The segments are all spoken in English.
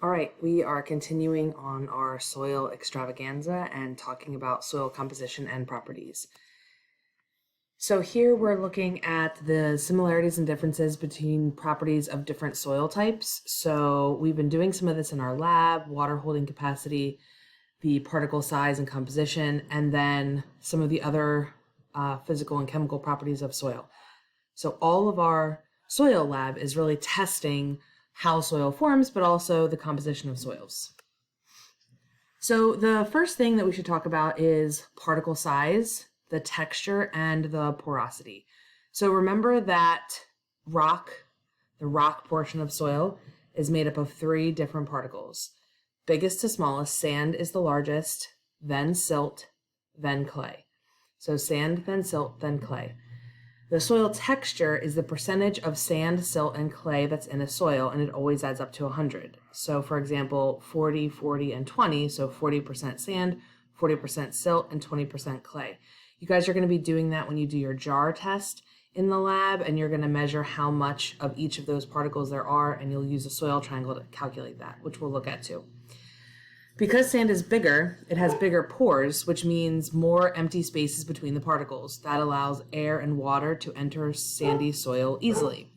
All right, we are continuing on our soil extravaganza and talking about soil composition and properties. So here we're looking at the similarities and differences between properties of different soil types. So we've been doing some of this in our lab, water holding capacity, the particle size and composition, and then some of the other physical and chemical properties of soil. So all of our soil lab is really testing how soil forms, but also the composition of soils. So the first thing that we should talk about is particle size, the texture, and the porosity. So remember that the rock portion of soil, is made up of 3 different particles. Biggest to smallest, sand is the largest, then silt, then clay. So sand, then silt, then clay. The soil texture is the percentage of sand, silt, and clay that's in a soil, and it always adds up to 100. So for example, 40, 40, and 20, so 40% sand, 40% silt, and 20% clay. You guys are going to be doing that when you do your jar test in the lab, and you're going to measure how much of each of those particles there are, and you'll use a soil triangle to calculate that, which we'll look at too. Because sand is bigger, it has bigger pores, which means more empty spaces between the particles. That allows air and water to enter sandy soil easily.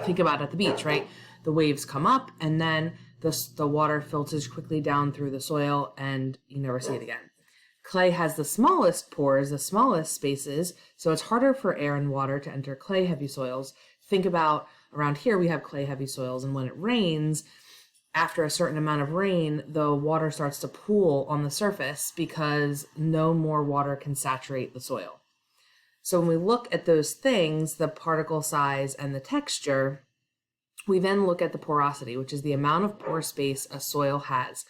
Think about it at the beach, right? The waves come up and then the water filters quickly down through the soil and you never see it again. Clay has the smallest pores, the smallest spaces, so it's harder for air and water to enter clay-heavy soils. Think about around here we have clay-heavy soils, and when it rains, after a certain amount of rain, the water starts to pool on the surface because no more water can saturate the soil. So when we look at those things, the particle size and the texture, we then look at the porosity, which is the amount of pore space a soil has.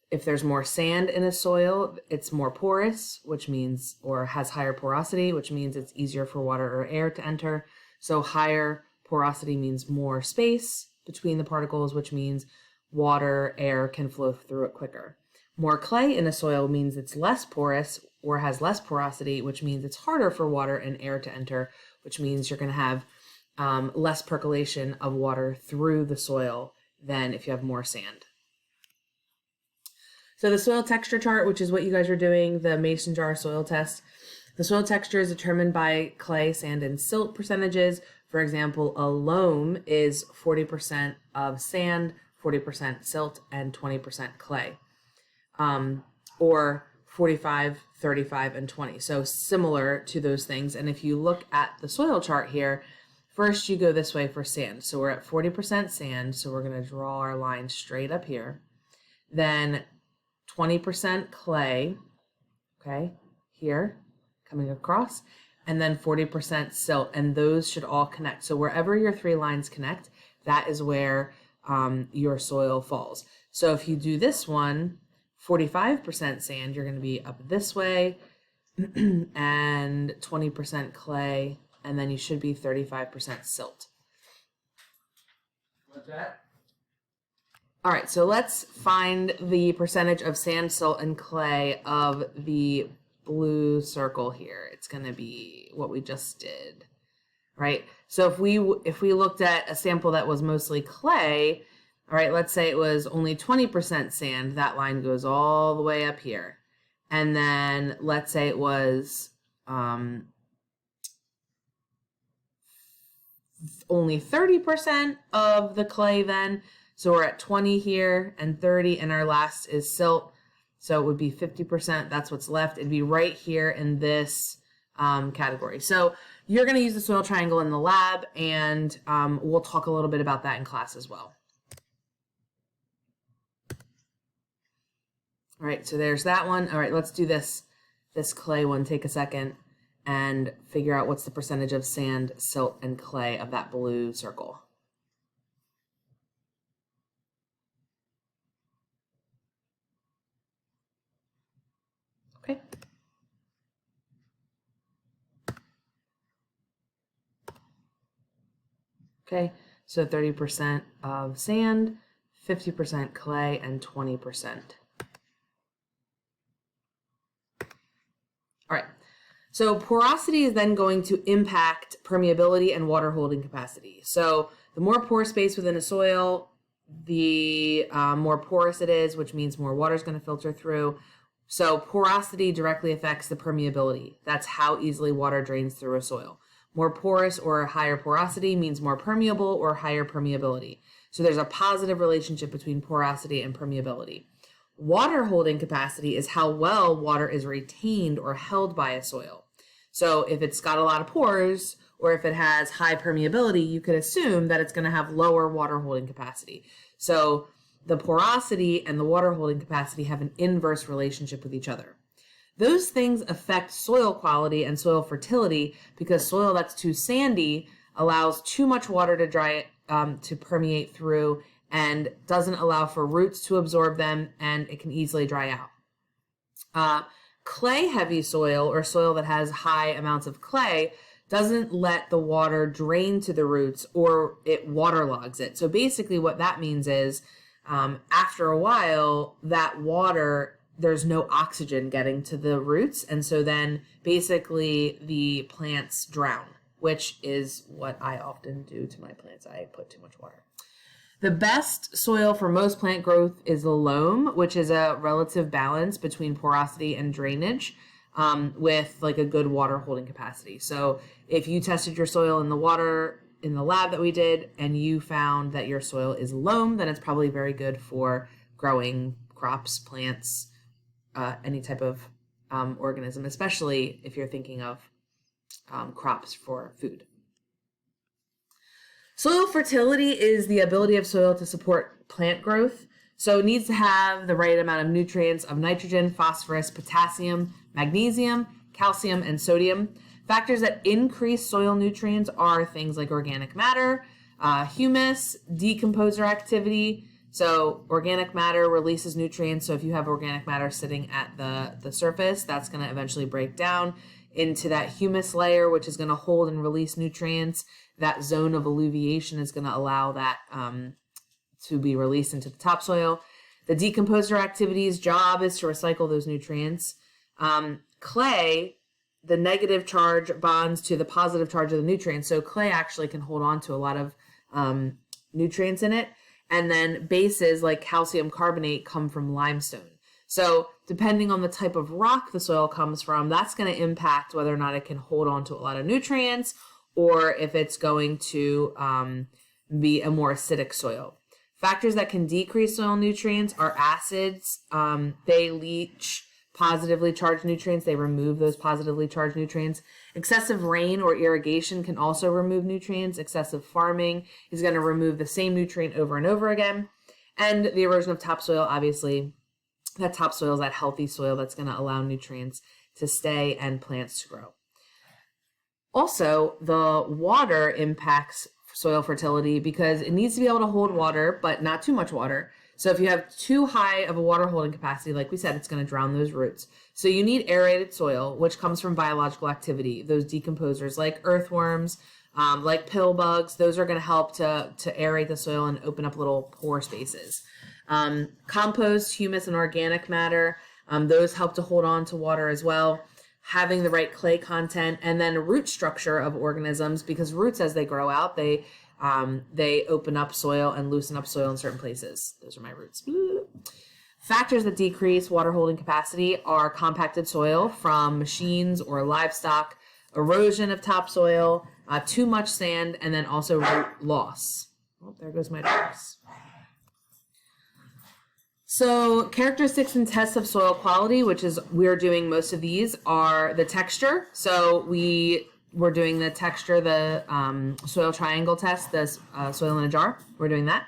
If there's more sand in a soil, it's more porous, which means, or has higher porosity, which means it's easier for water or air to enter. So higher porosity means more space between the particles, which means water, air can flow through it quicker. More clay in a soil means it's less porous or has less porosity, which means it's harder for water and air to enter, which means you're going to have less percolation of water through the soil than if you have more sand. So the soil texture chart, which is what you guys are doing, the mason jar soil test, the soil texture is determined by clay, sand, and silt percentages. For example, a loam is 40% of sand, 40% silt, and 20% clay, or 45, 35, and 20. So similar to those things. And if you look at the soil chart here, first you go this way for sand. So we're at 40% sand, so we're going to draw our line straight up here. Then 20% clay, okay, here, coming across, and then 40% silt, and those should all connect. So wherever your 3 lines connect, that is where your soil falls. So if you do this one, 45% sand, you're going to be up this way, and 20% clay, and then you should be 35% silt. What's that? All right, so let's find the percentage of sand, silt, and clay of the blue circle here. It's going to be what we just did, right? So if we looked at a sample that was mostly clay, all right, let's say it was only 20% sand, that line goes all the way up here. And then let's say it was only 30% of the clay then. So we're at 20 here and 30, and our last is silt. So it would be 50%. That's what's left. It'd be right here in this category. So you're going to use the soil triangle in the lab, and we'll talk a little bit about that in class as well. All right, so there's that one. All right, let's do this clay one. Take a second and figure out what's the percentage of sand, silt, and clay of that blue circle. Okay. Okay, so 30% of sand, 50% clay, and 20%. All right, so porosity is then going to impact permeability and water holding capacity. So the more pore space within a soil, the more porous it is, which means more water is going to filter through. So porosity directly affects the permeability. That's how easily water drains through a soil. More porous or higher porosity means more permeable or higher permeability. So there's a positive relationship between porosity and permeability. Water holding capacity is how well water is retained or held by a soil. So if it's got a lot of pores or if it has high permeability, you could assume that it's going to have lower water holding capacity. So the porosity and the water holding capacity have an inverse relationship with each other. Those things affect soil quality and soil fertility because soil that's too sandy allows too much water to permeate through and doesn't allow for roots to absorb them, and it can easily dry out. Clay heavy soil, or soil that has high amounts of clay, doesn't let the water drain to the roots, or it waterlogs it. So basically what that means is after a while, that water, there's no oxygen getting to the roots, and so then basically the plants drown, which is what I often do to my plants. I put too much water. The best soil for most plant growth is the loam, which is a relative balance between porosity and drainage, with like a good water holding capacity. So if you tested your soil in the water in the lab that we did and you found that your soil is loam, then it's probably very good for growing crops, plants, any type of organism, especially if you're thinking of crops for food. Soil fertility is the ability of soil to support plant growth. So it needs to have the right amount of nutrients of nitrogen, phosphorus, potassium, magnesium, calcium, and sodium. Factors that increase soil nutrients are things like organic matter, humus, decomposer activity. So organic matter releases nutrients. So if you have organic matter sitting at the surface, that's going to eventually break down into that humus layer, which is going to hold and release nutrients. That zone of alluviation is going to allow that to be released into the topsoil. The decomposer activity's job is to recycle those nutrients. Clay, the negative charge bonds to the positive charge of the nutrients. So clay actually can hold on to a lot of nutrients in it. And then bases like calcium carbonate come from limestone. So depending on the type of rock the soil comes from, that's going to impact whether or not it can hold on to a lot of nutrients or if it's going to be a more acidic soil. Factors that can decrease soil nutrients are acids. They leach positively charged nutrients. They remove those positively charged nutrients. Excessive rain or irrigation can also remove nutrients. Excessive farming is going to remove the same nutrient over and over again. And the erosion of topsoil, obviously, that topsoil is that healthy soil that's going to allow nutrients to stay and plants to grow. Also, the water impacts soil fertility because it needs to be able to hold water, but not too much water. So if you have too high of a water holding capacity, like we said, it's going to drown those roots. So you need aerated soil, which comes from biological activity. Those decomposers like earthworms, like pill bugs, those are going to help to aerate the soil and open up little pore spaces. Compost, humus, and organic matter, those help to hold on to water as well. Having the right clay content, and then root structure of organisms, because roots, as they grow out, they open up soil and loosen up soil in certain places. Those are my roots. Factors that decrease water holding capacity are compacted soil from machines or livestock, erosion of topsoil, too much sand, and then also root loss. Oh, there goes my dogs. So characteristics and tests of soil quality, which is we're doing most of these, are the texture. So we're doing the texture, the soil triangle test, the soil in a jar. We're doing that.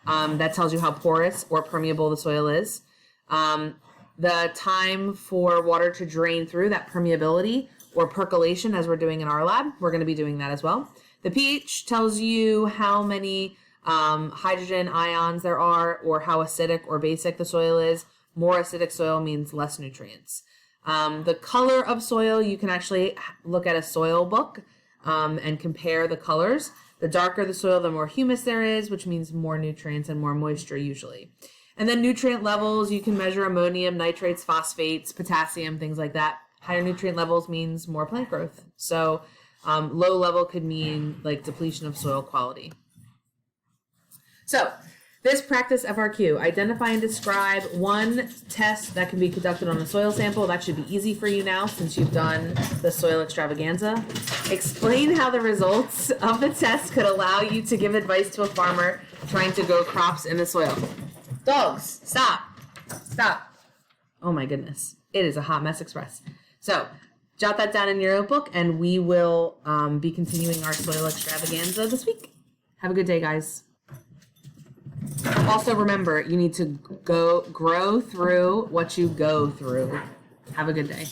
That tells you how porous or permeable the soil is. The time for water to drain through, that permeability or percolation, as we're doing in our lab. We're going to be doing that as well. The pH tells you how many hydrogen ions there are, or how acidic or basic the soil is. More acidic soil means less nutrients. The color of soil, you can actually look at a soil book and compare the colors. The darker the soil, the more humus there is, which means more nutrients and more moisture usually. And then nutrient levels, you can measure ammonium, nitrates, phosphates, potassium, things like that. Higher nutrient levels means more plant growth. So low level could mean like depletion of soil quality. So This practice FRQ, identify and describe one test that can be conducted on a soil sample. That should be easy for you now since you've done the soil extravaganza. Explain how the results of the test could allow you to give advice to a farmer trying to grow crops in the soil. Dogs, stop. Stop. Oh my goodness. It is a hot mess express. So, jot that down in your notebook and we will be continuing our soil extravaganza this week. Have a good day, guys. Also remember, you need to grow through what you go through. Have a good day.